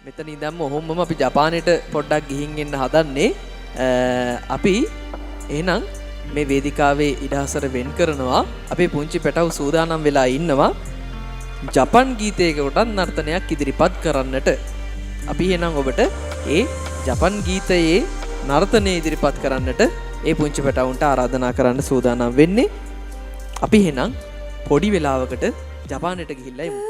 මෙතන ඉඳන්ම ඔහොමම අපි ජපානයට පොඩ්ඩක් ගිහින් එන්න හදන්නේ. අපි එහෙනම් මේ වේදිකාවේ ඉඩහසර වෙන් කරනවා. අපේ පුංචි පැටව සූදානම් වෙලා ඉන්නවා ජපන් ගීතයකට නර්තනයක් ඉදිරිපත් කරන්නට. අපි එහෙනම් ඔබට ඒ ජපන් ගීතයේ නර්තනය ඉදිරිපත් කරන්නට ඒ පුංචි පැටවුන්ට ආරාධනා කරන්න සූදානම් වෙන්නේ. අපි එහෙනම් පොඩි වෙලාවකට ජපානයට ගිහිල්ලා එමු.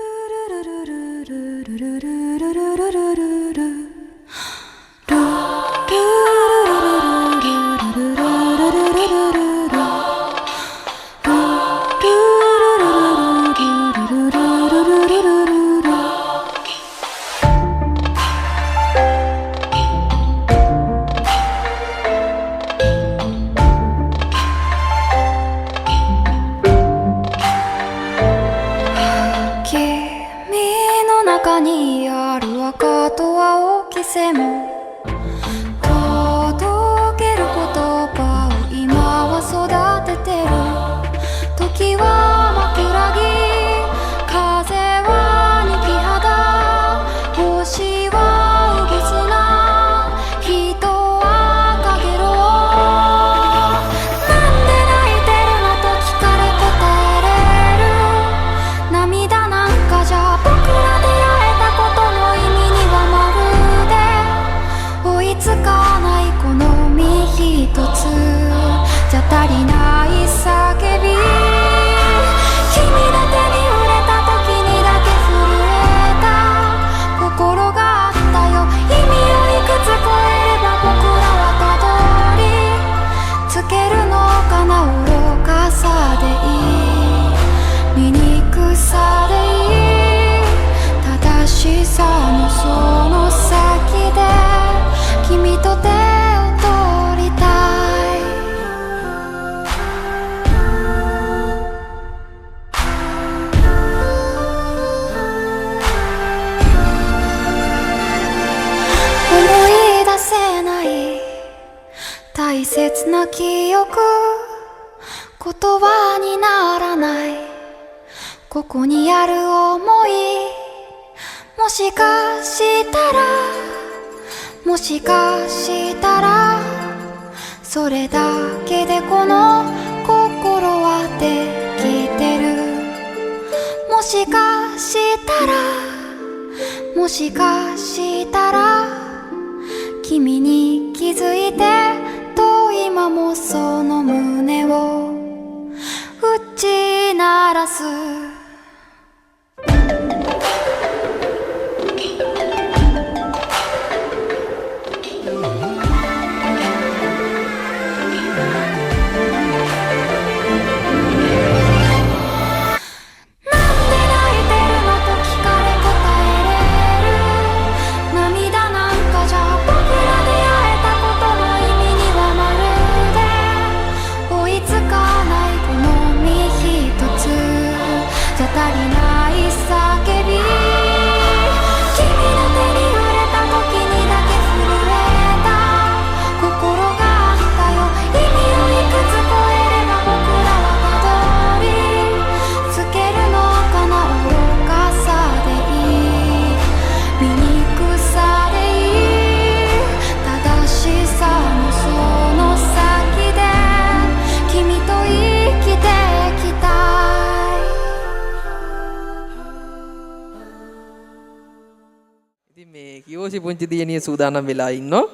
පුංචි දියණිය සූදානම් වෙලා ඉන්නවා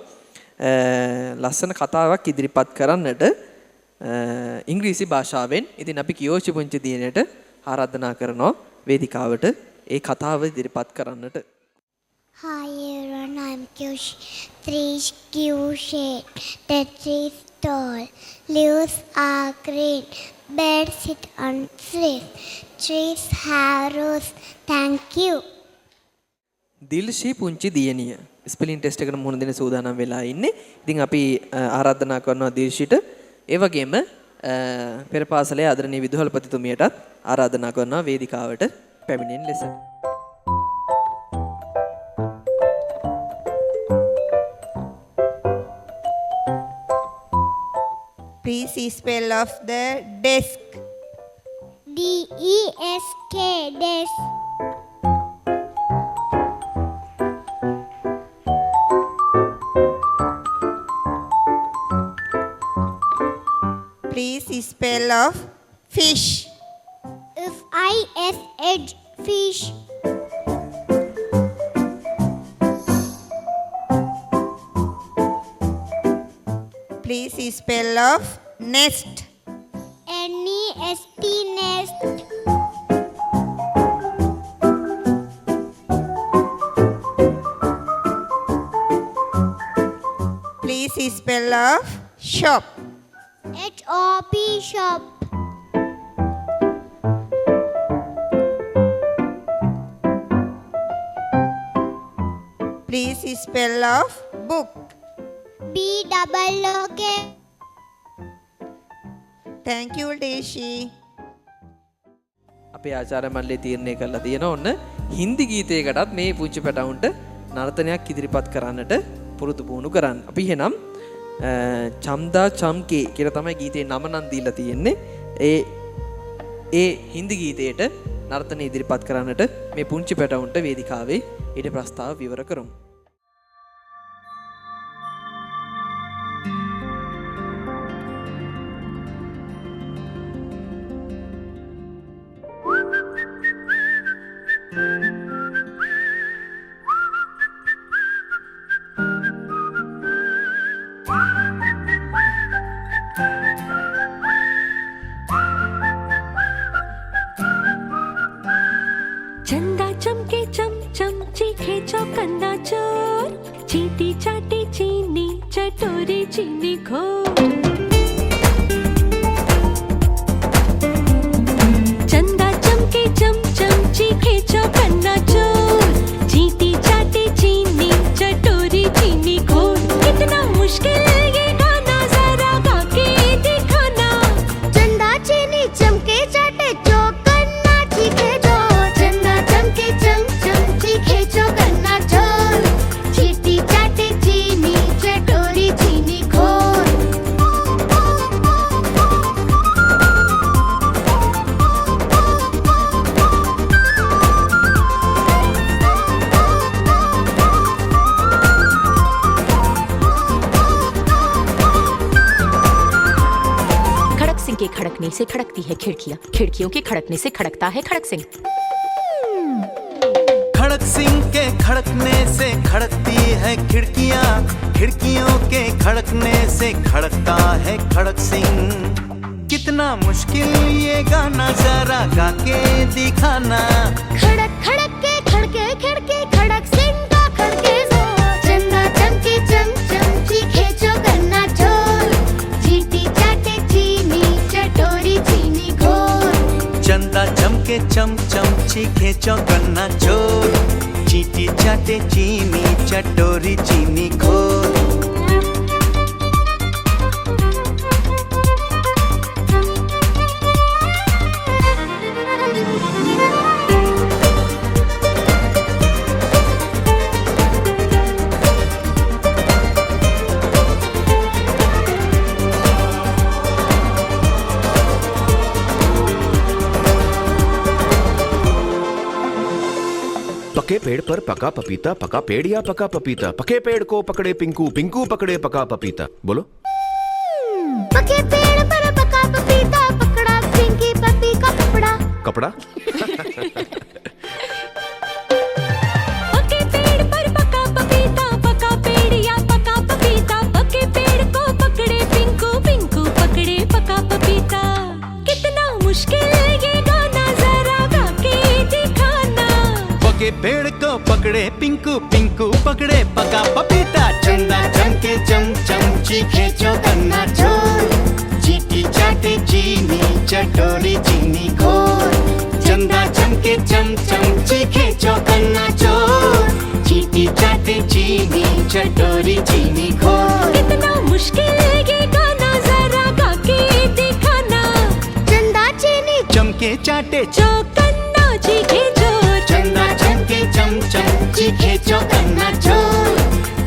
ලස්සන කතාවක් ඉදිරිපත් කරන්නට ඉංග්‍රීසි භාෂාවෙන්. ඉතින් අපි කියෝෂි පුංචි දියණියට ආරාධනා කරනවා වේදිකාවට ඒ කතාව ඉදිරිපත් කරන්නට. Hi everyone, I'm Kyoshi. Trees give shade, the trees tall, leaves are green, birds sit on trees, trees have roots. Thank you. දිල්ෂි පුංචි දියණිය ස්පෙලින් ටෙස්ට් එකකට මුහුණ දෙන්න සූදානම් වෙලා ඉන්නේ. ඉතින් අපි ආරාධනා කරනවා දිල්ෂිට. ඒ වගේම පෙර පාසලේ ආදරණීය විදුහල්පතිතුමියටත් ආරාධනා කරනවා වේදිකාවට පැමිණෙන ලෙස. Please spell of the desk. D-E-S-K, desk. spell of fish? F-I-S-H, fish. Please spell of nest. N-E-S-T, nest. Please spell of shop. H-O-P, shop. Please spell of book. B-double-O-K. Thank you, Deshi. අපේ ආචාර්ය මණ්ඩලය තීරණය කරලා තියෙනවා ඔන්න හින්දි ගීතයකටත් මේ පුංචි පැටවුන්ට නර්තනයක් ඉදිරිපත් කරන්නට පුරුදු පුහුණු කරන්න. අපි එහෙනම් චම්දා චම්කේ කියලා තමයි ගීතේ නම නම් දීලා තියෙන්නේ. ඒ හින්දි ගීතයට නර්තන ඉදිරිපත් කරන්නට මේ පුංචි පැටවුන්ට වේදිකාවේ ඉඩ ප්‍රස්තාව විවර කරමු. चंदा चमके चम चम चीखे चौकन्ना चोर चीटी चाटी चीनी चटोरी चीनी घोर चंदा चमके चम चम चीखे चौकन्ना चोर चीटी चाटी चीनी चटोरी चीनी घोर कितना मुश्किल ये गाना जरा गा के दिखाना चंदा चीनी चमके चाटे चौकन्ना चीखे जोर चंदा चमके चम चम चीखे चौकन्ना जोर चीटी चाटे चीनी चटोरी चीनी घोर खड़क सिंह के खड़कने से खड़कती है खिड़कियां खिड़कियों के खड़कने से खड़कता है खड़क सिंह खड़क सिंह के खड़कने से खड़कती है खिड़कियां खिड़कियों के खड़कने से खड़कता है खड़क सिंह कितना मुश्किल ये गाना जरा गा के दिखाना खड़क खड़क के खड़के खिड़के खड़क सिंह का खड़के जोर चंदा चमके चम चम चीखे चौकन्ना चोर चीटी चाटे चीनी चटोरी चीनी घोर चंदा चमके चम चम चीखे चौकन्ना चोर चीटी चाटे चीनी चटोरी चीनी घोर पके पेड़ पर पका पपीता पका पेड़ या पका पपीता पके पेड़ को पकड़े पिंकू पिंकू पकड़े पका पपीता बोलो पके पेड़ पर पका पपीता पकड़ा पिंकी पपी का कपड़ा कपड़ा पके पेड़ पर पका पपीता पका पेड़ या पका पपीता पके पेड़ को पकड़े पिंकू पिंकू पकड़े पका पपीता कितना मुश्किल ये गाना जरा गा के दिखाना पके पेड़ को पकड़े पिंकू पिंकू पकड़े पका पपीता चंदा चमके चम चम चीखे चौकन्ना चोर चीटी चाटे चीनी चटोरी चीनी घोर चंदा चमके चम चम चीखे चौकन्ना चोर चीटी चाटे चीनी चटोरी चीनी घोर कितना मुश्किल ये गाना जरा गा के दिखाना चंदा चीनी चमके चाटे चौकन्ना चीखे जोर चंदा चमके चम चम चीखे चौकन्ना चोर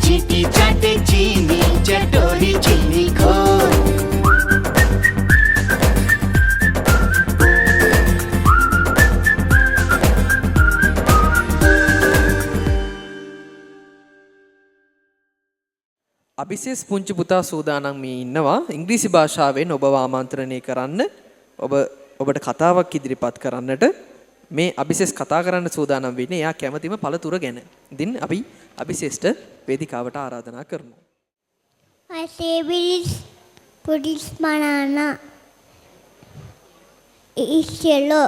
चीटी चाटे चीनी चटोरी चीनी घोर අභිසේස් පුංචි පුතා සූදානම් මේ ඉන්නවා ඉංග්‍රීසි භාෂාවෙන් ඔබව ආමන්ත්‍රණය කරන්න ඔබට කතාවක් ඉදිරිපත් කරන්නට මේ අභිසේස් කතා කරන්න සූදානම් වෙන්නේ එයා කැමතිම පළතුර ගැන. ඉතින් අපි අභිසේස්ට වේදිකාවට ආරාධනා කරමු. My favorite fruit is banana. It is yellow.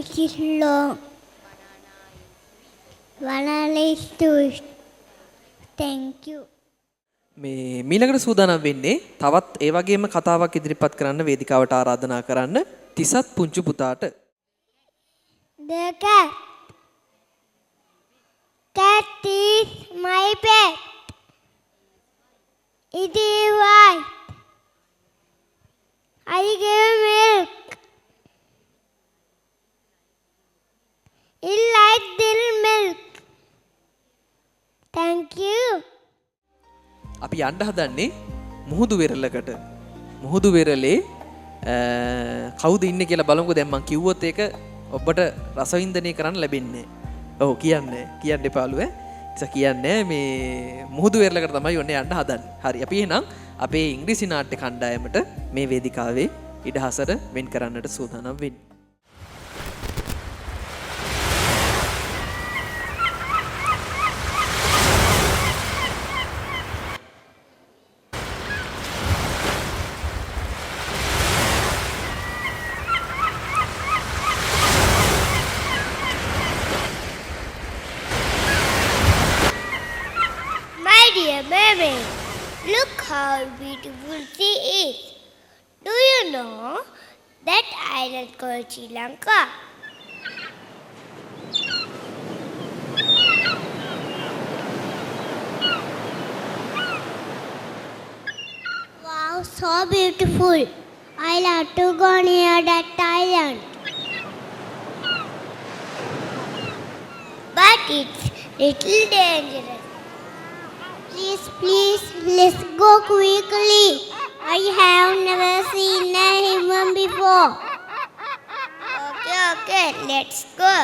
It is long. Banana is sweet. Thank you. මේ මීළඟට සූදානම් වෙන්නේ තවත් ඒ වගේම කතාවක් ඉදිරිපත් කරන්න වේදිකාවට ආරාධනා කරන්න තිසත් පුංචි පුතාට. The cat. Cat is my pet. It is white. I give milk. It like dill milk. Thank you. අපි යන්න හදන්නේ මුහුදු වෙරළකට. මුහුදු වෙරළේ කවුද ඉන්නේ කියලා බලමුකෝ. දැන් මං කිව්වොත් ඒක ඔබට රසවින්දනය කරන්න ලැබෙන්නේ. ඔව් කියන්න එපාලු ඈ. ඉතින් කියන්නේ මේ මුහුදු වෙරළකට තමයි ඔන්නේ යන්න හදන්නේ. හරි. අපි එහෙනම් අපේ ඉංග්‍රීසි නාට්‍ය කණ්ඩායමට මේ වේදිකාවේ ඉඩහසර වෙන් කරන්නට සූදානම් වෙන්නේ. My dear baby, look how beautiful she is. Do you know that island called Sri Lanka? Wow, so beautiful. I love to go near that island. But it's little dangerous. Please, let's go quickly. I have never seen a human before. Okay, let's go.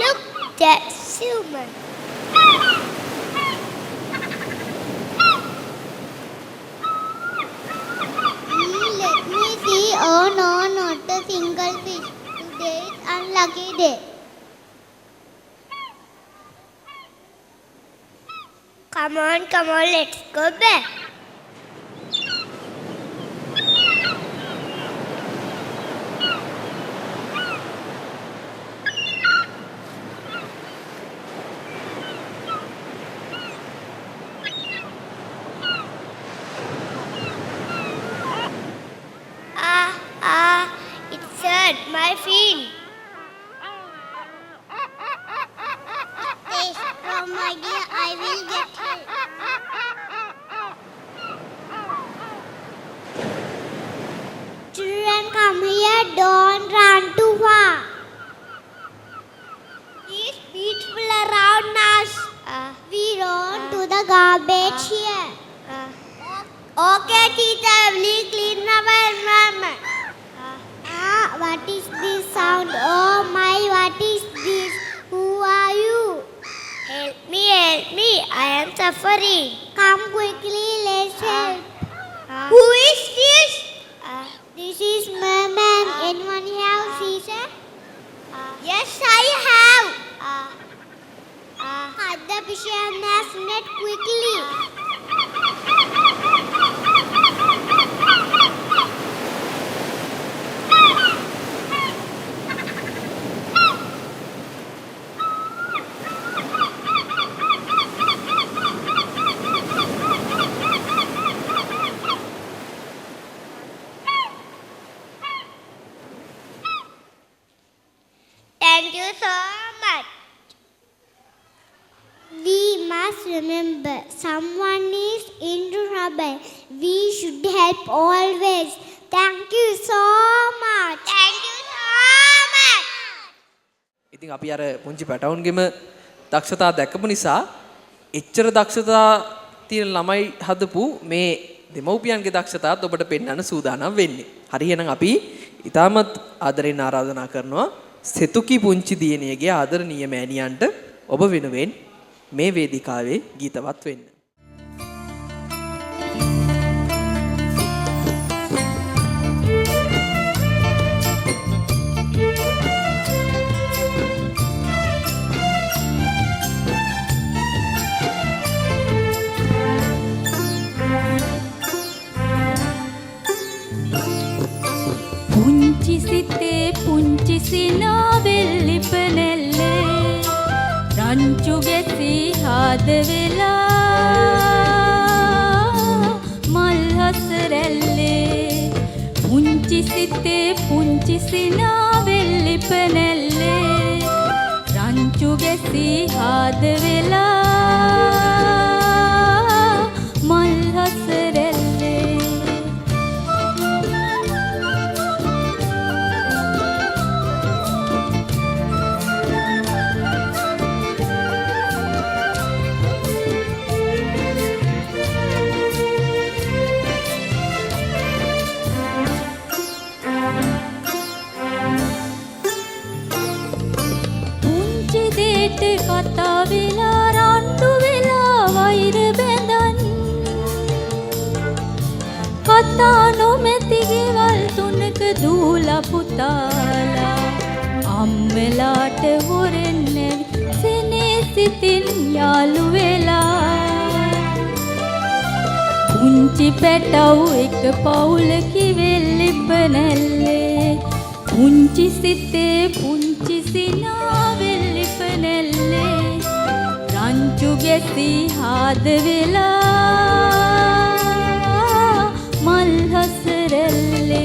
Look, that's human. Let me see. Oh no, not a single fish. Today is unlucky day. Come on, let's go back. It's hurt my feet. Stay strong, my dear. I will get help. Children, come here. Don't run too far. It's beautiful around us. We run to the garbage here. Okay, teacher. We'll clean our environment. What is this sound? Oh my, what is this? Who are you? Help me. I am suffering. Come quickly, let's help. Who is this? This is Merman. Anyone have seizure? Yes, I have. Cut the piranha's net quickly. you so much. We must remember someone is in trouble. We should help always. Thank you so much. Thank you so much. ඉතින් අපි අර පුංචි පැටවුන්ගෙම දක්ෂතා දැකපු නිසා එච්චර දක්ෂතා තියෙන ළමයි හදපු මේ දෙමව්පියන්ගේ දක්ෂතාවත් ඔබට පෙන්වන්න සූදානම් වෙන්නේ. හරි එහෙනම් අපි ඊටමත් ආදරෙන් ආරාධනා කරනවා සෙතුකි පුංචි දියණියගේ ආදරණීය මෑණියන්ට ඔබ වෙනුවෙන් මේ වේදිකාවේ ගීතවත් වෙන්න. පුංචි සිතේ පුංචි සිනාවෙල් ඉපනෙල්ලේ රංචු ගැසී හාද වෙලා මල් හසරැල්ලේ පුංචි සිතේ පුංචි සිනාවෙල් ඉපනෙල්ලේ රංචු ගැසී හාද වෙලා මල් හසරැල්ලේ කතා වෙලා රණ්ඩු වෙලා වෛර බැඳන් කතා නොමැති ගෙවල් තුනක දූලා පුතාලා අම්මලාට හොරෙන් නැවි සෙනේ සිතින් යාළු වෙලා පුංචි පැටව් එක පවුලකි වෙල්ලිප නැල්ලේ පුංචි සිතේ පුංචි සිනාවෙල් ඉපනෙල්ලේ රංචු ගැසී හාද වෙලා මල් හසරැල්ලේ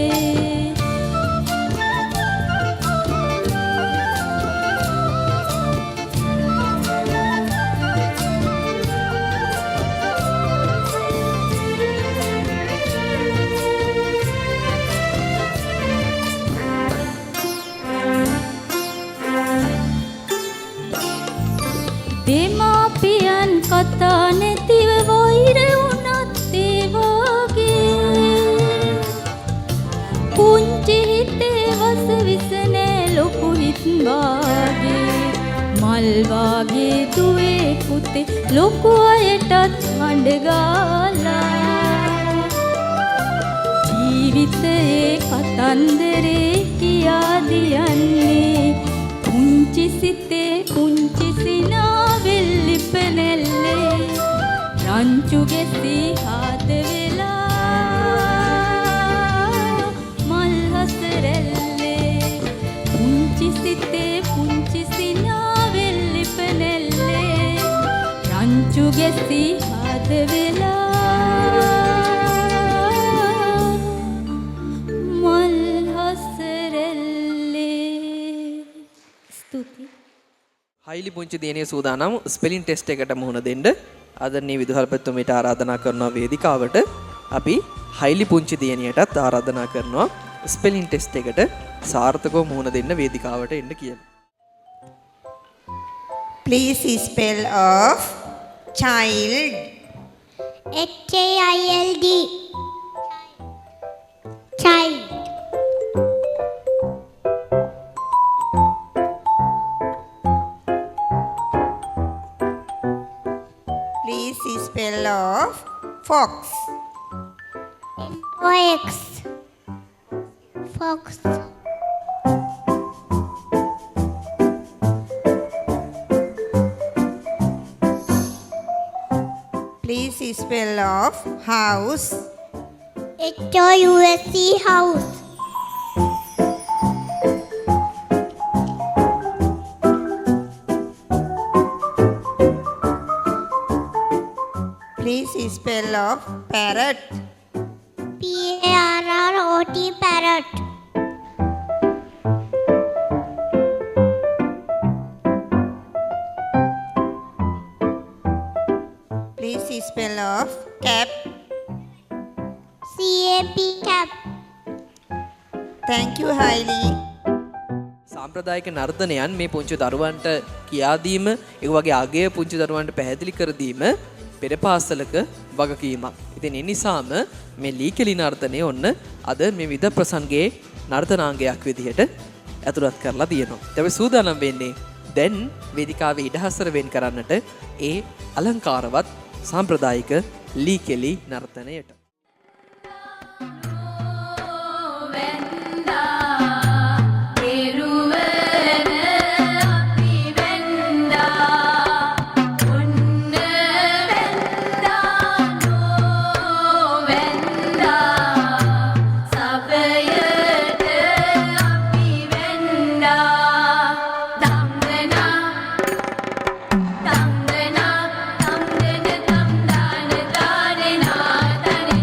දෙමාපියන් කතා නැතිව වෛර වුණත් ඒ වගේ පුංචි හිතේ වස විස නෑ ලොකු හිත් වාගේ මල් වාගේ දුවේ පුතේ ලොකු අයටත් හඬ ගාලා ජීවිතයේ කතන්දරේ කියා දියන්නේ පුංචි සිතේ පුංචි සිනාවෙල් ඉපනෙල්ලේ රංචු ගැසී හාද වෙලා මල් හසරැල්ලේ පුංචි සිතේ පුංචි සිනාවෙල් ඉපනෙල්ලේ රංචු ගැසී හාද වෙලා මල් හසරැල්ලේ ස්තුතියි. හයිලි පුංචි දියණිය සූදානම් ස්පෙලින් ටෙස්ට් එකට මුහුණ දෙන්න. ආදරණීය විදුහල්පතිතුමීට ආරාධනා කරනවා වේදිකාවට. අපි හයිලි පුංචි දියණියටත් ආරාධනා කරනවා ස්පෙලින් ටෙස්ට් එකට සාර්ථකව මුහුණ දෙන්න වේදිකාවට එන්න කියලා. Please spell of child. Child. Child. Please spell of fox. Fox. Fox. Please spell of house. HOUSE house. Please spell of parrot. PARROT parrot. Cap. CAP cap. Thank you, Hailey. සාම්ප්‍රදායික නර්තනයන් මේ පුංචි දරුවන්ට කියා දීම, ඒ වගේ අගය පුංචි දරුවන්ට පැහැදිලි කර දීම පෙර පාසලක වගකීමක්. ඉතින් ඒ නිසාම මේ ලීකෙලි නර්තනය ඔන්න අද මේ විද ප්‍රසංගයේ නර්තනාංගයක් විදිහට ඇතුළත් කරලා තියෙනවා. අපි සූදානම් වෙන්නේ දැන් වේදිකාවේ ඉඩහසර වෙන් කරන්නට ඒ අලංකාරවත් සාම්ප්‍රදායික ලීකෙලි නර්තනයට. Tangana, tangana, tangana, tangana, tangana,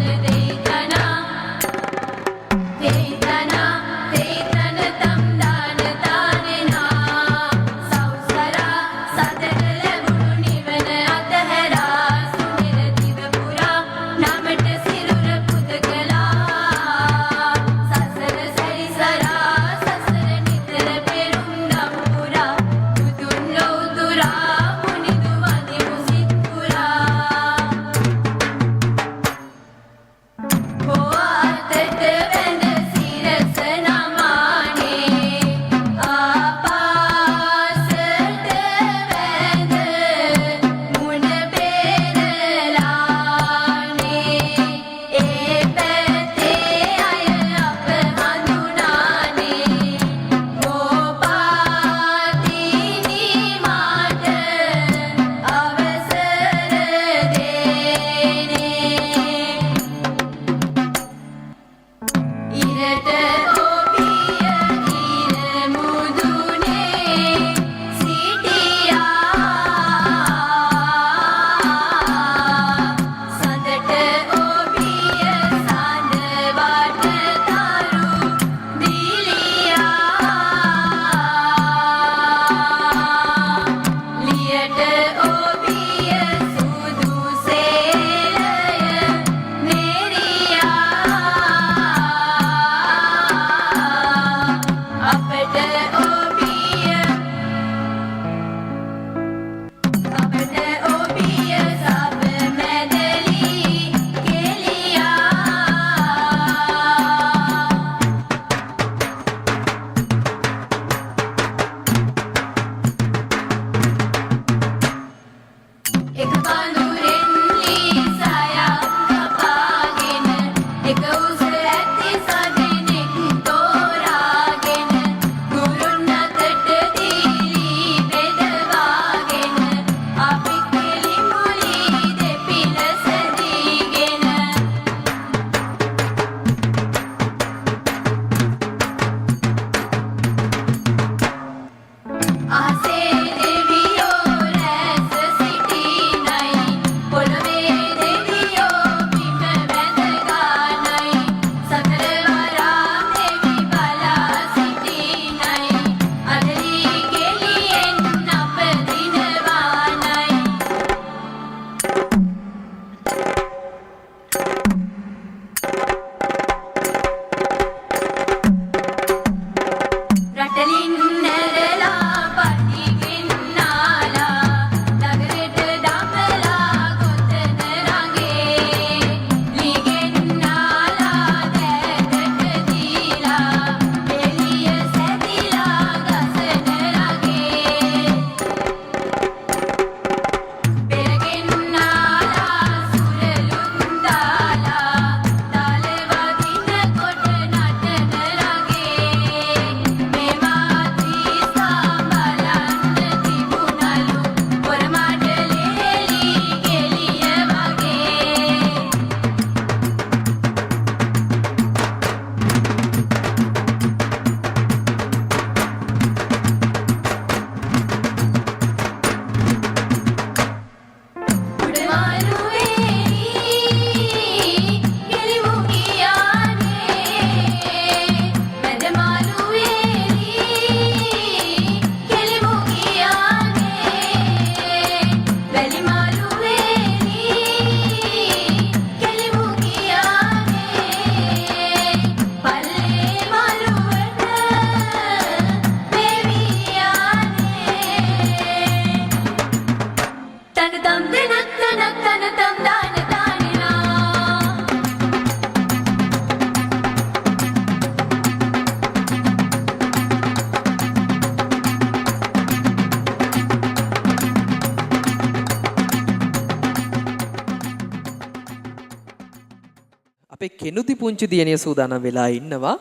කෙනුදි පුංචි දියණිය සූදානම් වෙලා ඉන්නවා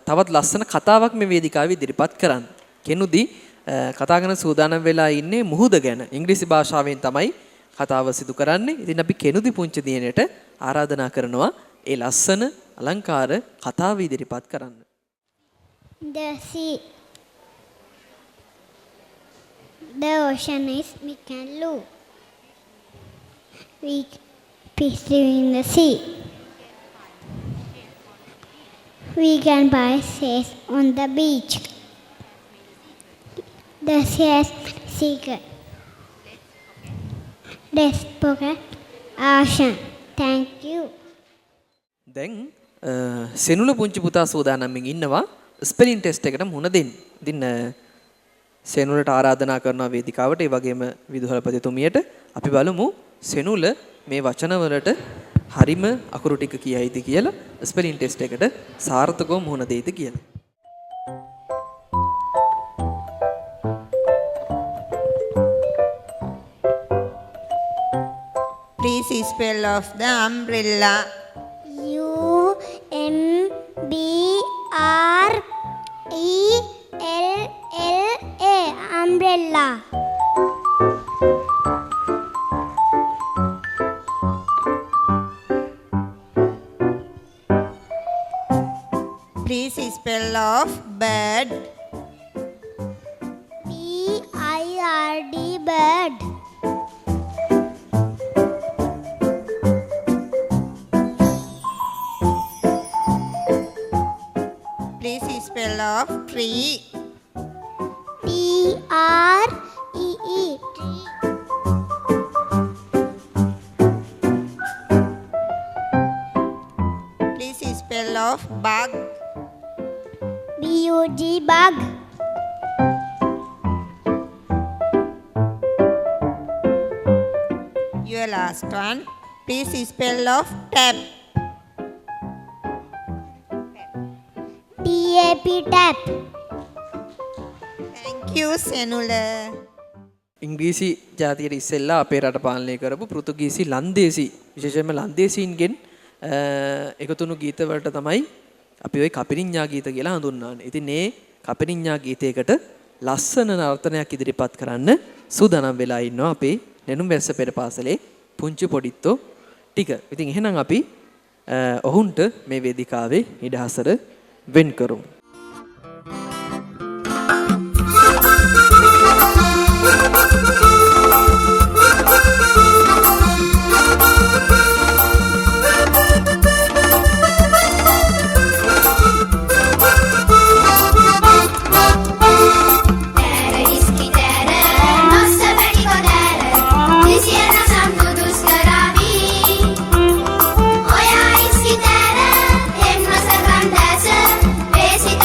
තවත් ලස්සන කතාවක් මේ වේදිකාවේ ඉදිරිපත් කරන්න. කෙනුදි කතා කරන සූදානම් වෙලා ඉන්නේ මුහුද ගැන. ඉංග්‍රීසි භාෂාවෙන් තමයි කතාව සිදු කරන්නේ. ඉතින් අපි කෙනුදි පුංචි දියණියට ආරාධනා කරනවා ඒ ලස්සන අලංකාර කතාව ඉදිරිපත් කරන්න. The sea. The ocean is big and blue. We fish in the sea. We can buy sails on the beach. The sea is secret. Let's forget ocean. Thank you. දැන් සෙනුල පුංචි පුතා සූදානම්මින් ඉන්නවා ස්පෙලින් ටෙස්ට් එකට මුහුණ දෙන්න. ඉතින් සෙනුලට ආරාධනා කරනවා වේදිකාවට ඒ වගේම විදුහල්පතිතුමියට අපි බලමු සෙනුල මේ වචන වලට හරිම අකුරු ටික කියයිද කියලා ස්පෙලින් ටෙස්ට් එකට සාර්ථකව මුහුණ දෙයිද කියලා. Please spell of the umbrella. UMBRELLA. Umbrella. Please spell of bird. BIRD. Bird. Please spell of tree. TREE. Tree. Please spell of bug. BUG. Bug. Your last one. Please spell of tap. TAP. Tap. Thank you, Senula. ඉංග්‍රීසි ජාතියට ඉස්සෙල්ලා අපේ රට පාලනය කරපු පෘතුගීසි ලන්දේසි විශේෂයෙන්ම ලන්දේසීන්ගෙන් එකතුණු ගීතවලට තමයි අපි ওই කපිරිඤ්ඤා ගීත කියලා හඳුන්වන්නේ. ඉතින් මේ කපිරිඤ්ඤා ගීතයකට ලස්සන නර්තනයක් ඉදිරිපත් කරන්න සූදානම් වෙලා ඉන්නවා අපේ නෙළුම් වැස්ස පෙර පාසලේ පුංචි පොඩිත්තෝ ටික. ඉතින් එහෙනම් අපි ඔවුන්ට මේ වේදිකාවේ ඉඩහසර වෙන් කරමු. Basic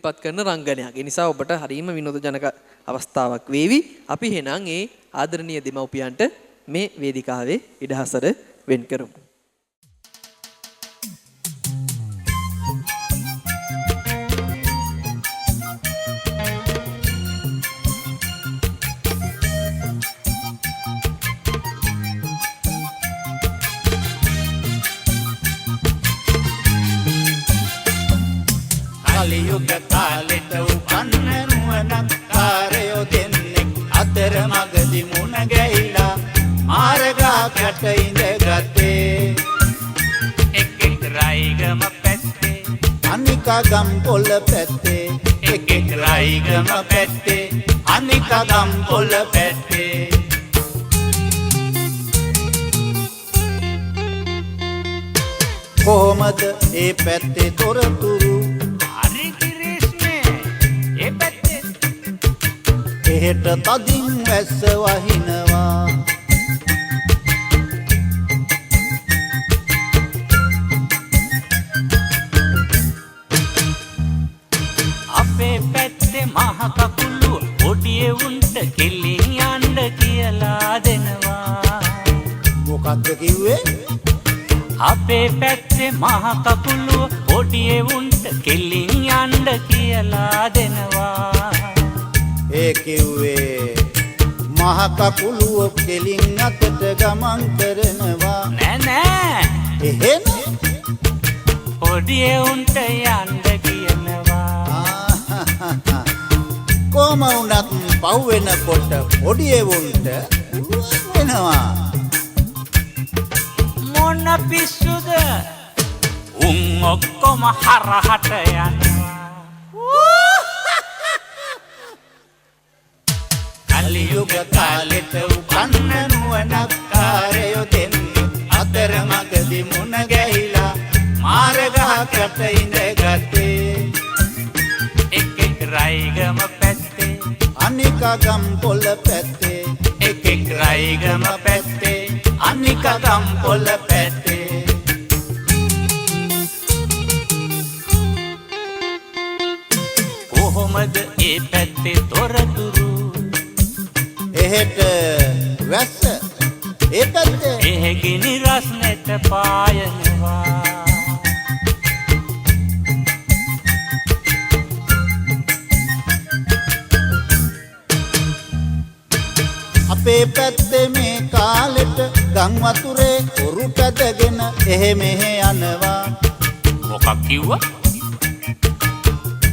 ඉදිරිපත් කරන රංගනයක්. ඒ නිසා ඔබට හරීම විනෝදජනක අවස්ථාවක් වේවි. අපි එහෙනම් ඒ ආදරණීය දෙමව්පියන්ට මේ වේදිකාවේ ඉඩහසර වෙන් කරමු. කලියුග කාලෙට උපන්න නුවණක් කාරයෝ දෙන්නෙක් අතර මගදි මුණ ගැහිලා මාර්ගාකට ඉඳගත්තේ එක් රයිගම පැත්තේ අනිකා ගම් පොළ පැත්තේ එක් රයිගම පැත්තේ අනිකා ගම් පොළ පැත්තේ කොහොමද ඒ පැත්තේ තොරතුරු එහෙට තදින් වැස්ස වහිනවා අපේ පැත්තේ මහ කකුළු ඔඩියේ උන්ට කෙලින් යන්න කියලා දෙනවා මොකක්ද කිව්වේ අපේ පැත්තේ මහ කකුළු ඔඩියේ උන්ට කෙලින් යන්න කියලා දෙනවා ඒ කිව්වේ මහ කකුළුව කෙලින් අතට ගමන් කරනවා නෑ නෑ එහෙම ඔඩියේ උන්ට යන්න කියනවා කොහම වුණත් පව් වෙනකොට ඔඩියේ උන්ට වෙනවා මොන පිස්සුද උන් ඔක්කොම හරහට යනවා කලියුග කාලෙට උපන්න නුවණක් කාරයෝ දෙන්නෙක් අතර මගදි මුණ ගැහිලා මාර්ගාකට ඉඳගත්තේ එක් රයිගම පැත්තේ අනිකා ගම් පොළ පැත්තේ එක් රයිගම පැත්තේ අනිකා ගම් පොළ පැත්තේ කොහොමද ඒ පැත්තේ තොරතුරු එහෙට වැස්ස ඒ පැත්තේ එහෙ ගිනි රස්නෙට පායනවා අපේ පැත්තේ මේ කාලෙට ගම් වතුරේ උරු පැදගෙන එහෙ මෙහෙ යනවා මොකක් කිව්වා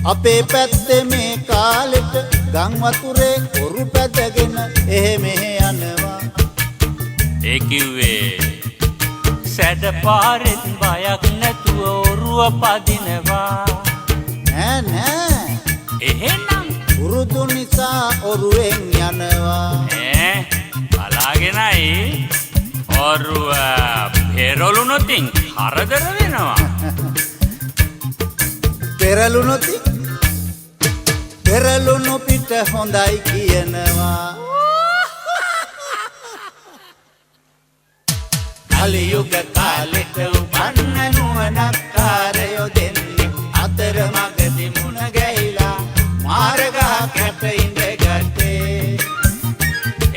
අපේ පැත්තේ මේ කාලෙට ගම් වතුරේ උරු පැදගෙන එහෙ මෙහෙ යනවා ඒ කිව්වේ සැඩ පාරෙත් බයක් නැතුව ඔරුව පදිනවා නෑ නෑ එහෙනම් උරුදු නිසා ඔරුවෙන් යනවා බලාගෙනයි ඔරුව පෙරළුනොතින් හරදර වෙනවා පෙරළුණු පිට හොඳයි කියනවා කලියුග කාලෙට උපන්න නුවණක් කාරයෝ දෙන්නෙක් අතර මගදි මුණ ගැහිලා මාර්ගාකට ඉඳගත්තේ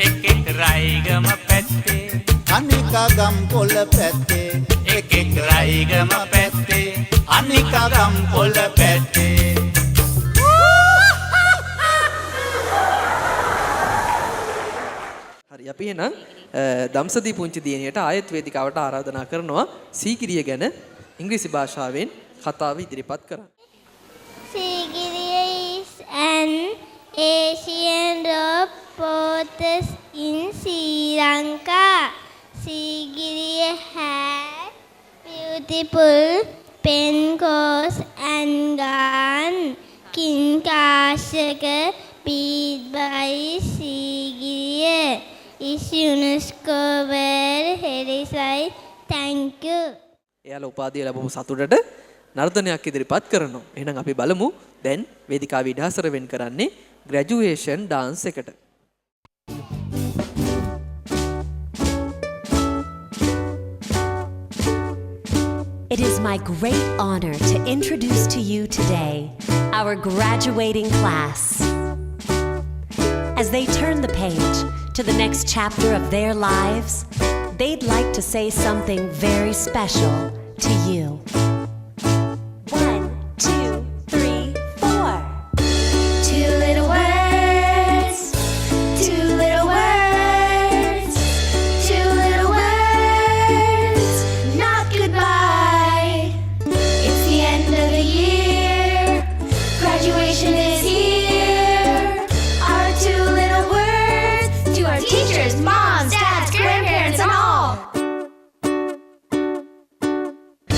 එක් රයිගම පැත්තේ අනිකා ගම් පොළ පැත්තේ එක් රයිගම පැත්තේ අනිකා ගම් පොළ පැත්තේ හරි අපි එහෙනම් දම්සදී පුංචි දියණියට ආයත් වේදිකාවට ආරාධනා කරනවා සීගිරිය ගැන ඉංග්‍රීසි භාෂාවෙන් කතාව ඉදිරිපත් කරන්න. Sigiriya is an Asian rock fortress in Sri Lanka. Sigiriya has beautiful pencoes and garden. King Kashaka beat by Sigiriya is UNESCO World Heritage Site. Thank you. එයාලා උපාධිය ලැබුණු සතුටට නර්තනයක් ඉදිරිපත් කරනවා. එහෙනම් අපි බලමු දැන් වේදිකාවේ ඉඩහසර වෙන් කරන්නේ ග්‍රැජුවේෂන් ඩාන්ස් එකට. It is my great honor to introduce to you today our graduating class. As they turn the page to the next chapter of their lives, they'd like to say something very special to you. 1, 2, 3, 4. 2 little words, 2 little words, 2 little words, not goodbye. It's the end of the year, graduation is here. Our 2 little words to our teachers, moms, dads, grandparents, and all.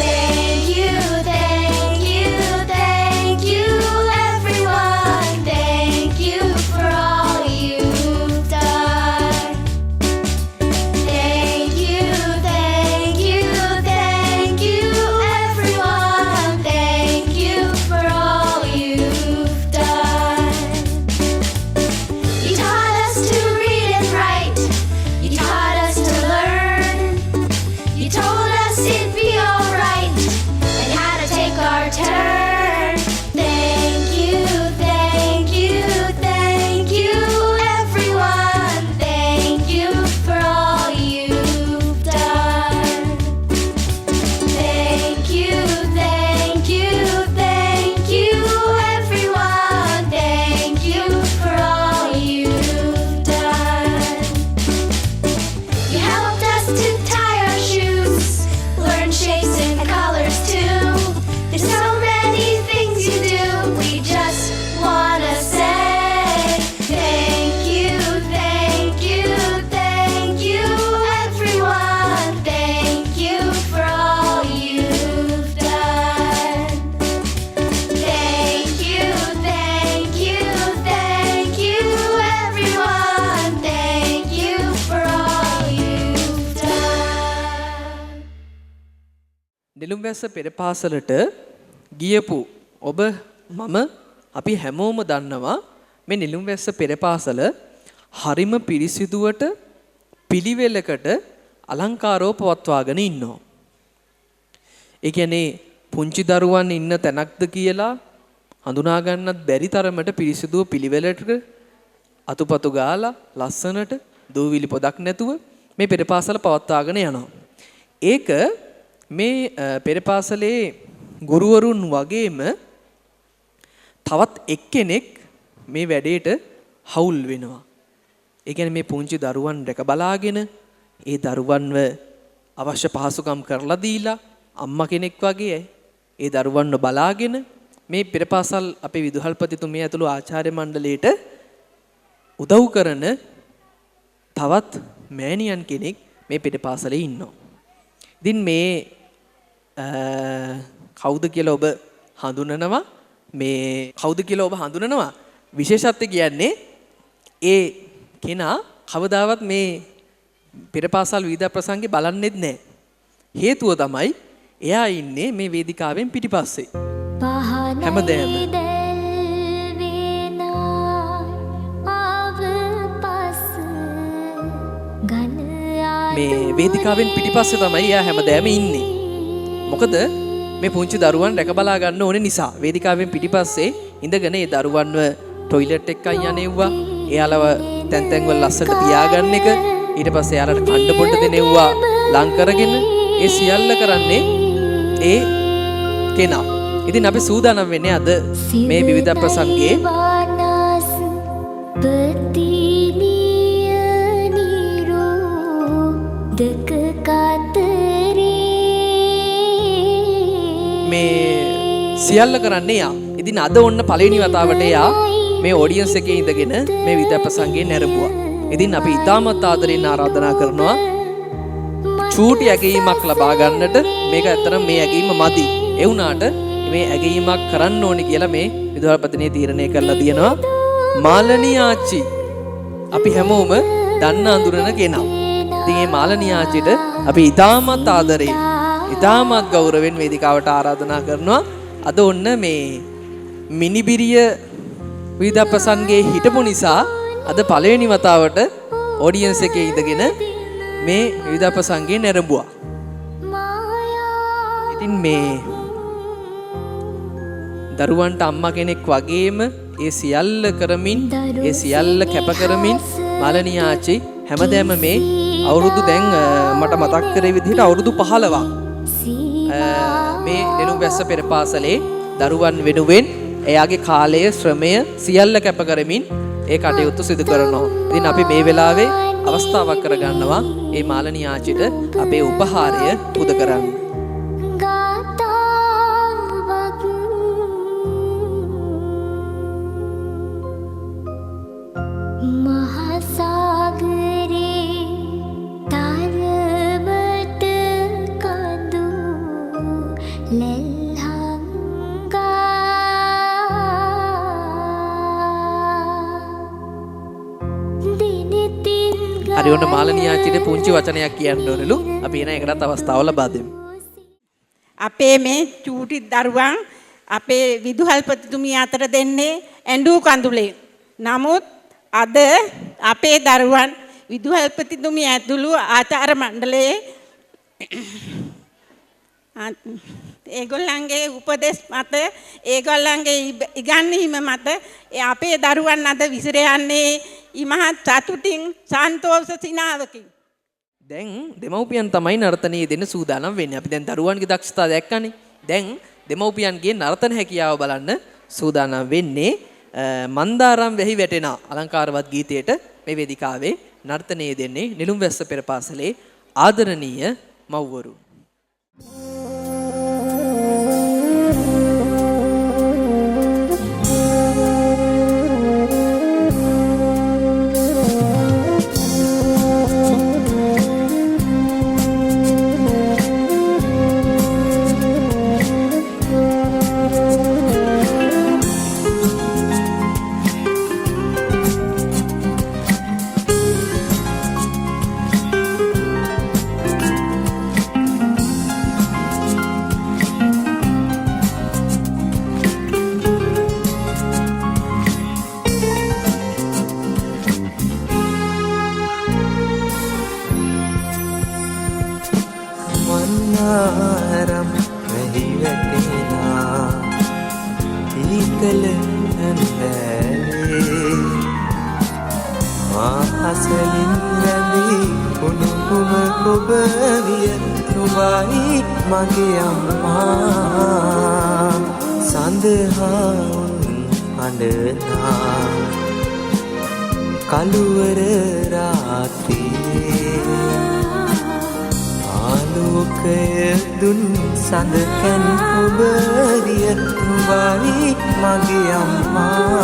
Thank you, thank you, thank you, everyone. Thank you for all you've done. Thank you, thank you, thank you, everyone. Thank you for all you've done. You taught us to read and write. You taught us to learn. You told us it'd be alright and how to take our turn. Thank you, thank you, thank you, everyone. Thank you for all you've done. Thank you, thank you, thank you, everyone. Thank you for all you've done. You helped us to tie our shoes, learn shapes and colors too. There's so many things you do. We just wanna say thank you, thank you, thank you, everyone. Thank you for all you've done. Thank you, thank you, thank you, everyone. Thank you for all you've done. නිලුම්වැස්ස පෙරපාසලට ගියපු ඔබ මම අපි හැමෝම දන්නවා මේ නිලුම්වැස්ස පෙරපාසල හරිම පිරිසිදුවට පිළිවෙලකට අලංකාරව පවත්වාගෙන ඉන්නවා. ඒ කියන්නේ පුංචි දරුවන් ඉන්න තැනක්ද කියලා හඳුනා ගන්නත් බැරි තරමට පිරිසිදුව පිළිවෙලට අතුපතු ගාලා ලස්සනට දූවිලි පොදක් නැතුව මේ පෙරපාසල පවත්වාගෙන යනවා. ඒක මේ පෙරපාසලේ ගුරුවරුන් වගේම තවත් එක්කෙනෙක් මේ වැඩේට හවුල් වෙනවා. ඒ කියන්නේ මේ පුංචි දරුවන් රැක බලාගෙන ඒ දරුවන්ව අවශ්‍ය පහසුකම් කරලා දීලා අම්මා කෙනෙක් වගේ ඒ දරුවන්ව බලාගෙන මේ පෙරපාසල් අපේ විදුහල්පතිතුමිය ඇතුළු ආචාර්ය මණ්ඩලයට උදව් කරන තවත් මෑණියන් කෙනෙක් මේ පෙරපාසලේ ඉන්නවා. ඉතින් මේ කවුද කියලා ඔබ හඳුනනවා මේ කවුද කියලා ඔබ හඳුනනවා විශේෂත්වය කියන්නේ ඒ කෙනා කවදාවත් මේ පෙරපාසල් විවිධ ප්‍රසංගේ බලන්නෙත් නැහැ. හේතුව තමයි එයා ඉන්නේ මේ වේදිකාවෙන් පිටිපස්සේ. හැමදේම මේ වේදිකාවෙන් පිටිපස්සේ තමයි එයා හැමදේම ඉන්නේ. මොකද මේ පුංචි දරුවන් රැක බලා ගන්න ඕනේ නිසා වේදිකාවෙන් පිටිපස්සේ ඉඳගෙන ඒ දරුවන්ව টয়ලට් එකක් යන්නේව්වා. එයාලව තැන් තැන් වල ලස්සට තියාගන්න එක. ඊට පස්සේ එයාලට කන්න පොඩ දෙනෙව්වා ලං කරගෙන ඒ සියල්ල කරන්නේ ඒ කෙනා. ඉතින් අපි සූදානම් වෙන්නේ අද මේ විවිධ ප්‍රසංගයේ මේ සියල්ල කරන්නේ යා. ඉතින් අද ඔන්න පළවෙනි වතාවට යා මේ ඔඩියන්ස් එකේ ඉඳගෙන මේ විවිධ ප්‍රසංගයේ නැරඹුවා. ඉතින් අපි ඉතාමත් ආදරෙන් ආරාධනා කරනවා චූටි ඇගීමක් ලබා ගන්නට. මේක ඇත්තටම මේ ඇගීම මදි. ඒ වුණාට මේ ඇගීමක් කරන්න ඕනි කියලා මේ විදුහල්පතිනිය තීරණය කරලා තියෙනවා. මාලනී ආච්චි අපි හැමෝම දන්න අඳුරන කෙනා. ඉතින් මේ මාලනී ආච්චිට අපි ඉතාමත් ආදරෙන් ඉතාමත් ගෞරවයෙන් වේදිකාවට ආරාධනා කරනවා. අද ඔන්න මේ මිනිබිරිය විවිධ ප්‍රසංගයේ හිටපු නිසා අද පළවෙනි වතාවට ඔඩියන්ස් එකේ ඉඳගෙන මේ විවිධ ප්‍රසංගයේ නැරඹුවා. ඉතින් මේ දරුවන්ට අම්මා කෙනෙක් වගේම ඒ සියල්ල කරමින් ඒ සියල්ල කැප කරමින් මාලනී ආච්චි හැමදෑම මේ අවුරුදු දැන් මට මතක් කරේ විදිහට අවුරුදු 15ක් මේ නෙළුම් වැස්ස පෙර පාසලේ දරුවන් වෙනුවෙන් එයාගේ කාලය ශ්‍රමය සියල්ල කැප කරමින් ඒ කටයුතු සිදු කරනවා. ඉතින් අපි මේ වෙලාවේ අවස්ථාවක් කරගන්නවා මේ මාලනී ආච්චිට අපේ උපහාරය පුද කරන්න. හරි ඔන්න මාලනී ආච්චිට පුංචි වචනයක් කියන්න ඕනලු. අපි එන එකටත් අවස්ථාව ලබා දෙමු. අපේ මේ චූටි දරුවන් අපේ විදුහල්පතිතුමිය අතර දෙන්නේ ඇඬු කඳුලේ. නමුත් අද අපේ දරුවන් විදුහල්පතිතුමිය ඇතුළු ආචාර්ය මණ්ඩලයේ ඒගොල්ලන්ගේ උපදෙස් මත ඒගොල්ලන්ගේ ඉගැන්වීම මත අපේ දරුවන් අද විසිර යන්නේ ඉමහත් සතුටින් සන්තෝෂ සිනාවකින්. දැන් දෙමව්පියන් තමයි නර්තනයේ දෙන්න සූදානම් වෙන්නේ. අපි දැන් දරුවන්ගේ දක්ෂතා දැක්කනේ. දැන් දෙමව්පියන්ගේ නර්තන හැකියාව බලන්න සූදානම් වෙන්නේ. මන්දාරම් වැහි වැටෙන අලංකාරවත් ගීතයට මේ වේදිකාවේ නර්තනයේ දෙන්නේ නෙළුම් වැස්ස පෙර පාසලේ ආදරණීය මව්වරු. මගේ අම්මා සඳහන් අඬනා කළුවර රාත්‍රියේ ආලෝකය දුන් සඳකන් ඔබ විය නුඹයි මගේ අම්මා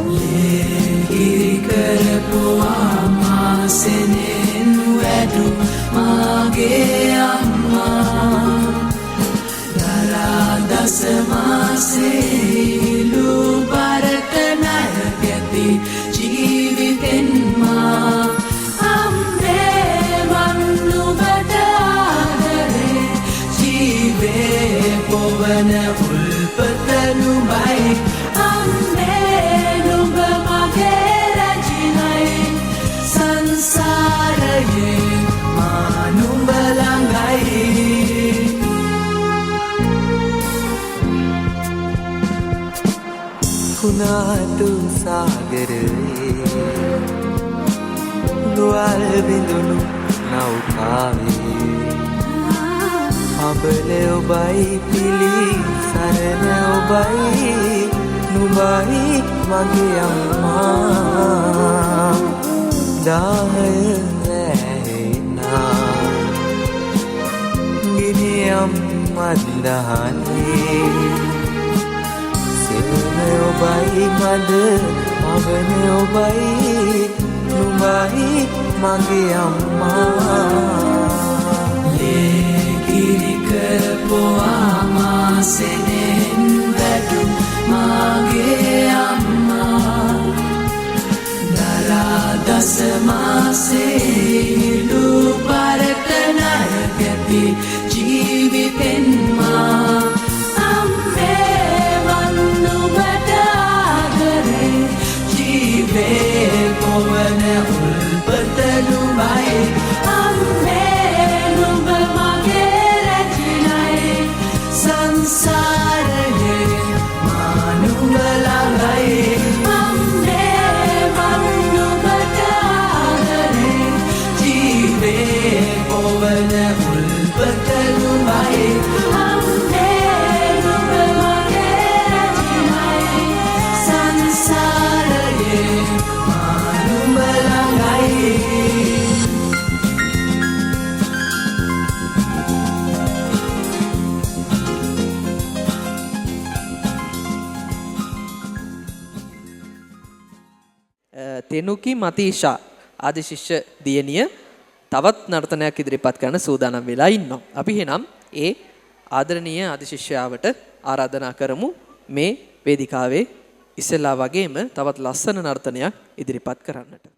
ලේකිරි කරපු අම්මා සෙනෙන් වැටු මගේ අම්මා දරා දස මාසේ ඉලු බරට ණය ගැති ජීවිතෙන් මා අම්මේ මන් නුඹට ආදරේ ජීවේ පොවන උල්පත නුඹයි අම්මේ නුඹ මගේ රජිනයි සංසාරයේ කුණාටු සාගරයේ දුවල් බිඳුණු නෞකාවේ අබල ඔබයි පිලි සරණ ඔබයි නුඹයි මගේ අම්මා දාහය ගිනියම් මන්දහනේ සෙවන ඔබයි මද මවන ඔබයි නුඹයි මගේ අම්මා ලේකිරි කරපු අම්මා සෙනෙන් වැටු මගේ අම්මා දරා දස මාසේ ඉලු පරට ණය ගැති ජීවිතෙන් මා අම්මේ මන් නුඹට ආදරේ ජීවේ පොවන උල්පත නුඹයි අම්මේ නුඹ මගේ රැජිනයි සංසාරයේ තෙනුකි මතීෂා ආදී ශිෂ්‍ය දියණිය තවත් නර්තනයක් ඉදිරිපත් කරන්න සූදානම් වෙලා ඉන්නවා. අපි එහෙනම් ඒ ආදරණීය ආදී ශිෂ්‍යයාවට ආරාධනා කරමු මේ වේදිකාවේ ඉස්සෙල්ලා වගේම තවත් ලස්සන නර්තනයක් ඉදිරිපත් කරන්නට.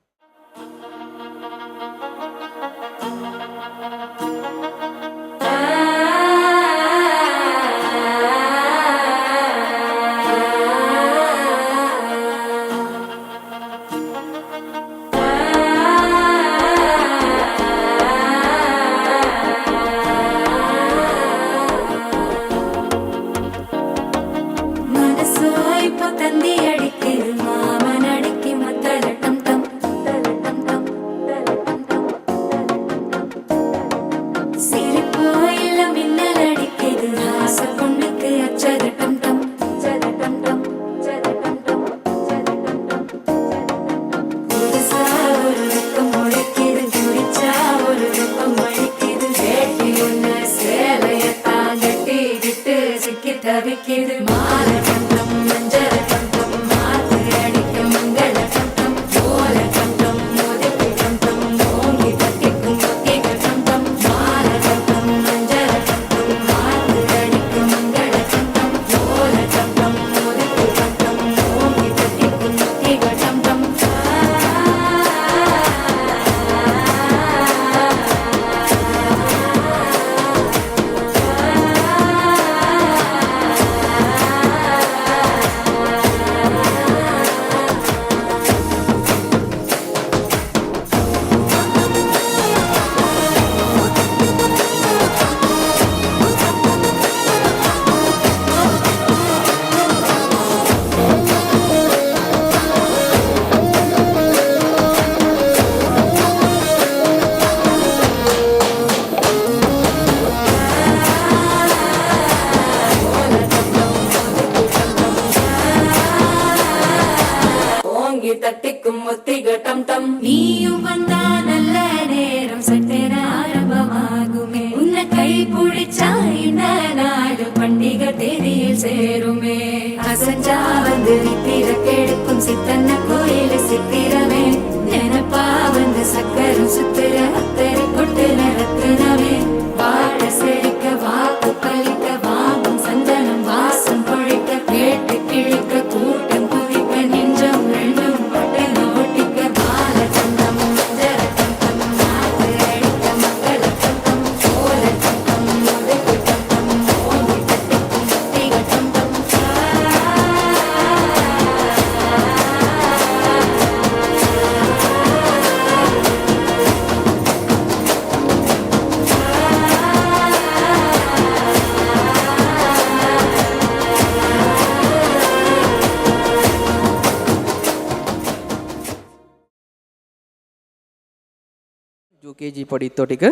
UKG පොඩිත්තෝ ටික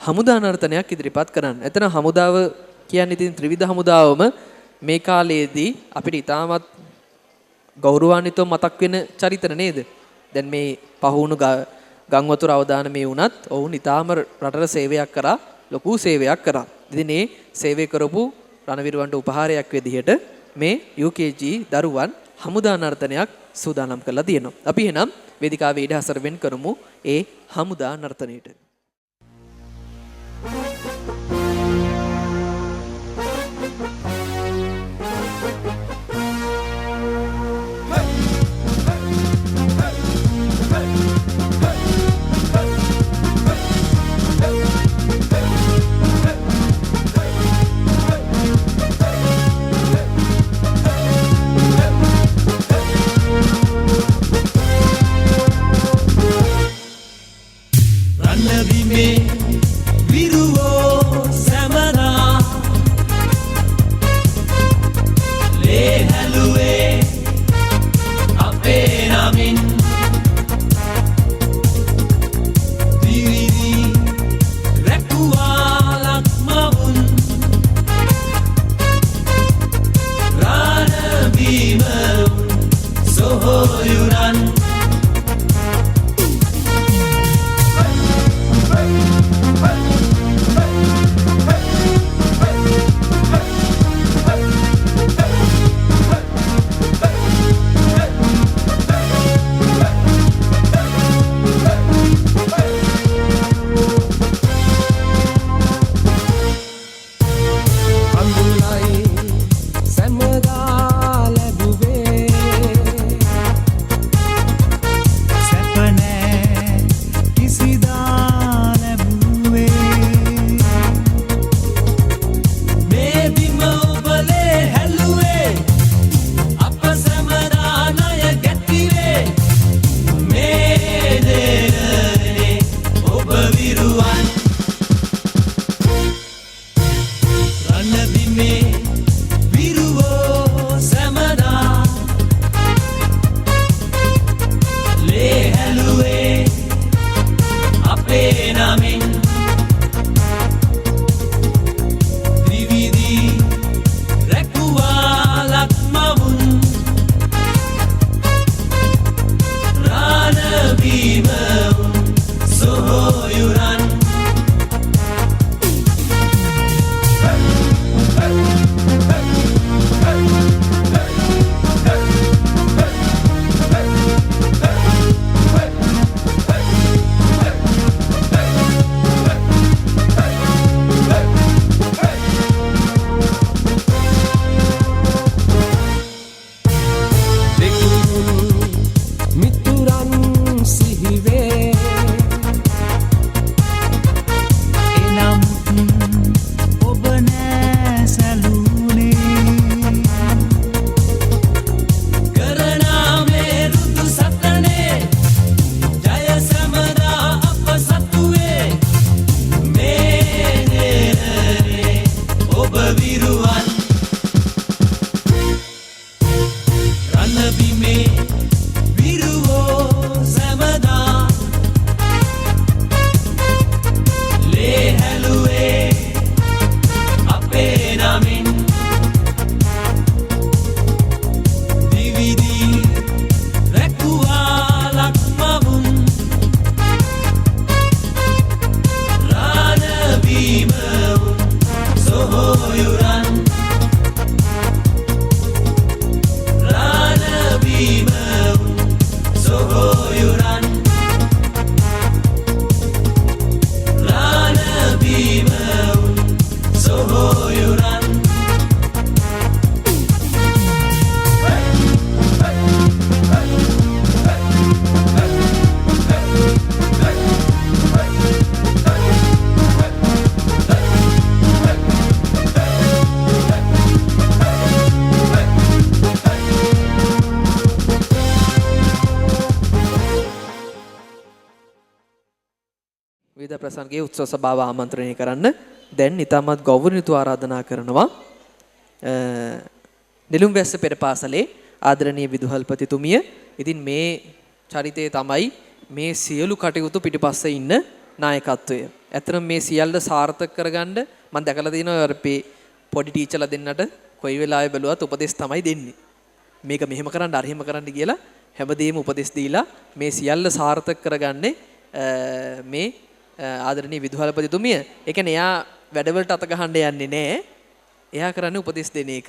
හමුදා නර්තනයක් ඉදිරිපත් කරන්න. එතන හමුදාව කියන්නේ ඉතින් ත්‍රිවිධ හමුදාවම මේ කාලයේදී අපිට ඉතාමත් ගෞරවාන්විතව මතක් වෙන චරිතන නේද? දැන් මේ පහුණු ගම් වතුර අවදානමේ වුණත් ඔවුන් ඉතාම රටට සේවයක් කරා, ලොකු සේවයක් කරා. ඉතින් මේ සේවය කරපු රණවිරුවන්ට උපහාරයක් විදිහට මේ UKG දරුවන් හමුදා නර්තනයක් සූදානම් කරලා තියෙනවා. අපි එහෙනම් වේදිකාවේ ඉඩ හසර වෙන් කරමු ඒ හමුදා නර්තනයට. විවිධ ප්‍රසංගයේ උත්සව සභාව ආමන්ත්‍රණය කරන්න දැන් ඊටමත් ගෞරවණීයව ආරාධනා කරනවා නෙළුම්වැස්ස පෙර පාසලේ ආදරණීය විදුහල්පතිතුමිය. ඉතින් මේ චරිතය තමයි මේ සියලු කටයුතු පිටිපස්සේ ඉන්න නායකත්වය. ඇත්තටම මේ සියල්ල සාර්ථක කරගන්න මම දැකලා තියෙනවා අපේ පොඩි ටීචර්ලා දෙන්නට කොයි වෙලාවෙ බැලුවත් උපදෙස් තමයි දෙන්නේ. මේක මෙහෙම කරන්න අර එහෙම කරන්න කියලා හැමදේම උපදෙස් දීලා මේ සියල්ල සාර්ථක කරගන්නේ මේ ආදරණීය විදුහල්පතිතුමිය. ඒ කියන්නේ එයා වැඩවලට අත ගහන්න යන්නේ නැහැ. එයා කරන්නේ උපදෙස් දෙන එක.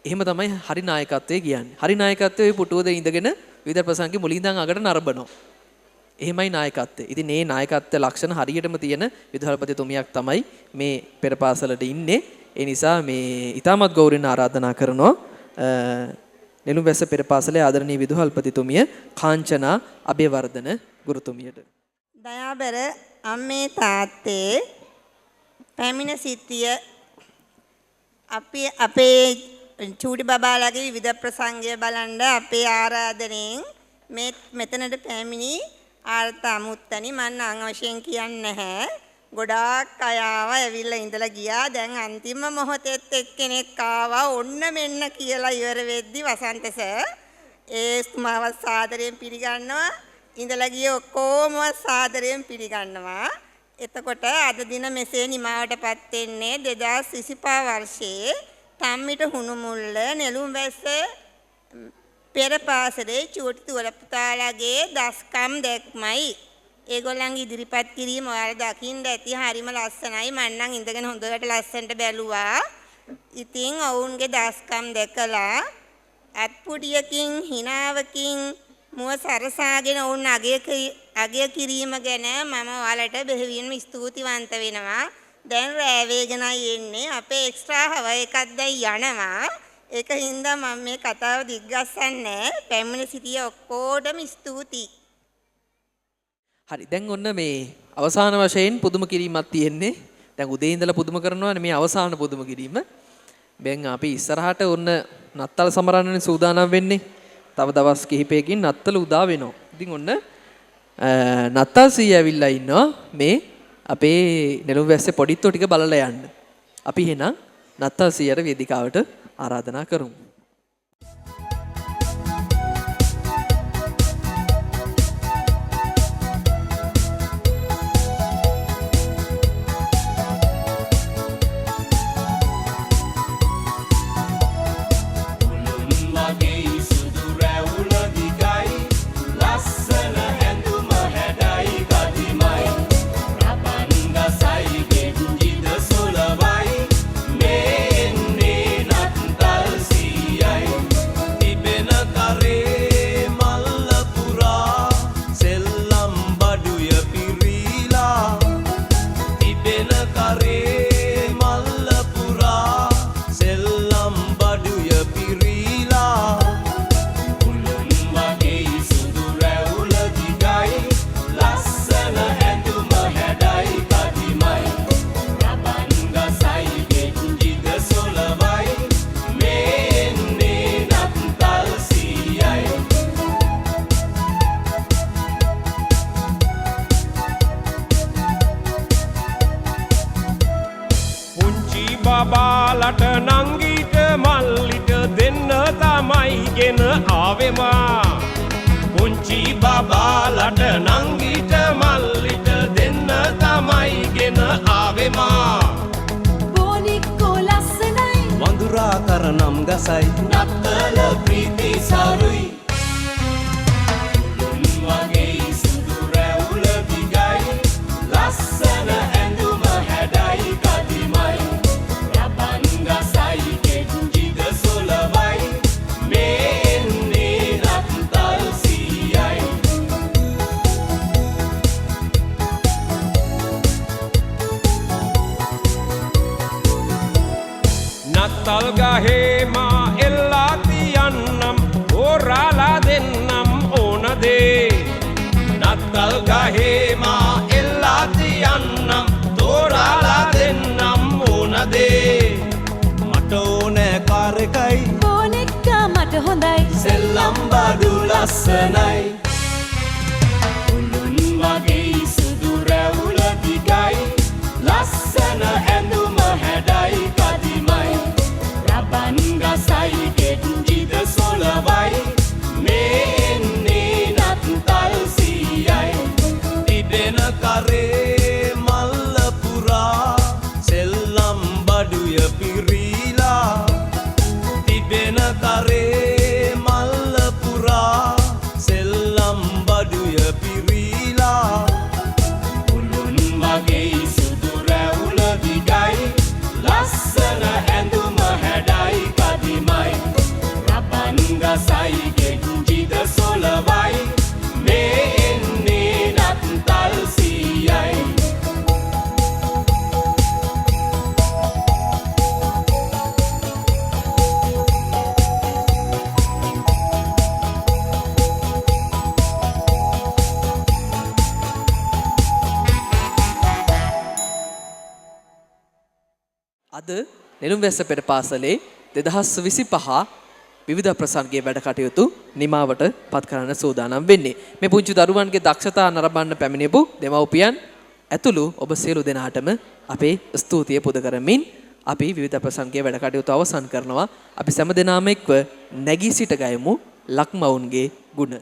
එහෙම තමයි හරි නායකත්වය කියන්නේ. හරි නායකත්වයේ පුටුවද ඉඳගෙන විවිධ ප්‍රසංගි මුලින් ඉඳන් අගට නරඹනවා. එහෙමයි නායකත්වය. ඉතින් මේ නායකත්ව ලක්ෂණ හරියටම තියෙන විදුහල්පතිතුමියක් තමයි මේ පෙර පාසලට ඉන්නේ. ඒ නිසා මේ ඊටමත් ගෞරවයෙන් ආරාධනා කරනවා නෙළුම්වැස්ස පෙර පාසලේ ආදරණීය විදුහල්පතිතුමිය කාංචනා අබේවර්ධන ගුරුතුමියට. දයාබර අම්මේ තාත්තේ පැමිණ සිටිය අපේ චූටි බබාලාගේ විවිධ ප්‍රසංගය බලන්න අපේ ආරාධනෙන් මෙතනට පැමිණි ආර්ථ අමුත්තනි මම අංවශයෙන් කියන්නේ නැහැ. ගොඩාක් අය ආවා ඇවිල්ලා ඉඳලා ගියා. දැන් අන්තිම මොහොතෙත් එක්කෙනෙක් ආවා ඔන්න මෙන්න කියලා ඉවර වෙද්දි වසන්ත සර් මාව සාදරයෙන් පිළිගන්නවා. ඉඳලා ගිය ඔක්කොම සාදරයෙන් පිළිගන්නවා. එතකොට අද දින මෙසේ නිමාවටපත් වෙන්නේ 2025 වර්ෂයේ තම්මිට හුණුමුල්ල නෙළුම්වැස්ස පෙර පාසලේ චූටි තුවල පුතාලාගේ දස්කම් දැක්මයි. ඒගොල්ලන්ගේ ඉදිරිපත් කිරීම ඔයාලා දකින්න ඇති හරිම ලස්සනයි. මම නම් ඉඳගෙන හොඳට ලස්සනට බැලුවා. ඉතින් ඔවුන්ගේ දස්කම් දැකලා අත්පුඩියකින් හිනාවකින් මුව සරසාගෙන ඔවුන් අගය කිරීම ගැන මම ඔයාලට බෙහෙවින්ම ස්තුතිවන්ත වෙනවා. දැන් රෑ වේගෙනයි එන්නේ. අපේ එක්ස්ට්‍රා හව එකක් දැන් යනවා. ඒක හින්දා මම මේ කතාව දිග්ගස්සන්නේ. පැමිණ සිටිය ඔක්කොටම ස්තුතියි. හරි දැන් ඔන්න මේ අවසාන වශයෙන් පුදුම කිරීමක් තියෙන්නේ. දැන් උදේ ඉඳලා පුදුම කරනවානේ මේ අවසාන පුදුම කිරීම. දැන් අපි ඉස්සරහට ඔන්න නත්තල් සමරන්නනේ සූදානම් වෙන්නේ. තව දවස් කිහිපයකින් නත්තල උදා වෙනවා. ඉතින් ඔන්න නත්තල් සීය ඇවිල්ලා ඉන්නවා මේ අපේ නෙළුම්වැස්සේ පොඩිත්තෝ ටික බලලා යන්න. අපි එහෙනම් නත්තල් සීයට වේදිකාවට ආරාධනා කරමු. බබාලට නංගීට මල්ලිට දෙන්න තමයි ගෙන ආවෙමා. පුංචි බබාලට නංගීට මල්ලිට දෙන්න තමයි ගෙන ආවෙමා. බෝනික්කෝ ලස්සනයි වඳුරා කරනම් ගසයි නත්තල ප්‍රීති සරුයි. වගේ සුදු රැවුල දිගයි ලස්සන ඇඳුම හැඩයි කදිමයි. නත්තල් ගහේ මා එල්ලා තියන්නම් ඕරාලා දෙන්නම් ඕන දේ. නත්තල් ගහේ මා එල්ලා තියන්නම් තෝරාලා දෙන්නම් ඕන දේ. මට ඕනෑ කාර් එකයි බෝනික්කා මට හොඳයි සෙල්ලම් බඩු ලස්සනයි. උළුන් වගේ සුදු රැවුල දිගයි අද නෙළුම්වැස්ස පෙර පාසලේ 2025 විවිධ ප්‍රසංගයේ වැඩ කටයුතු නිමාවට පත් කරන්න සූදානම් වෙන්නේ. මේ පුංචි දරුවන්ගේ දක්ෂතා නරඹන්න පැමිණෙපු දෙමව්පියන් ඇතුළු ඔබ සියලු දෙනාටම අපේ ස්තුතිය පුද කරමින් අපි විවිධ ප්‍රසංගයේ වැඩ කටයුතු අවසන් කරනවා. අපි සෑම දෙනාම එක්ව නැගී සිට ගයමු ලක්මවුන්ගේ ගුණ.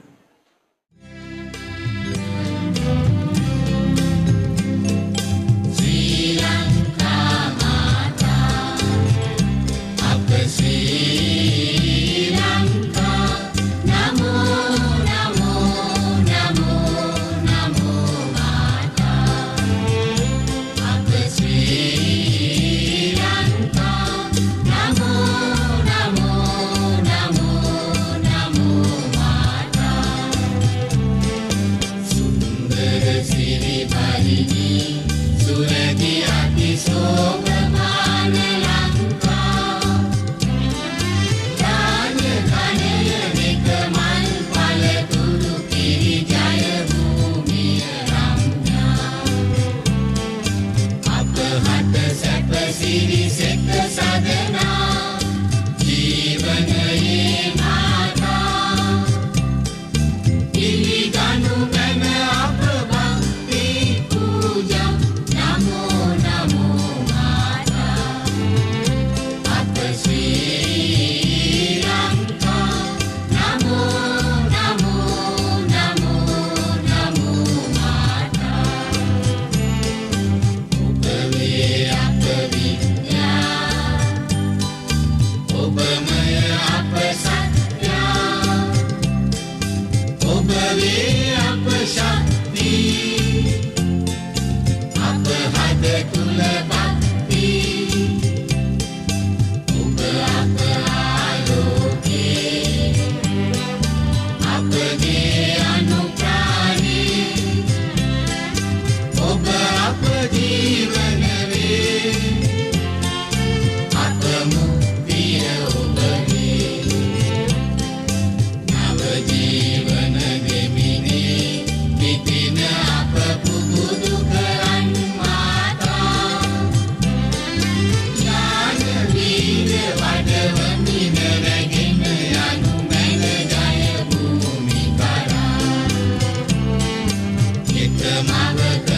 Mama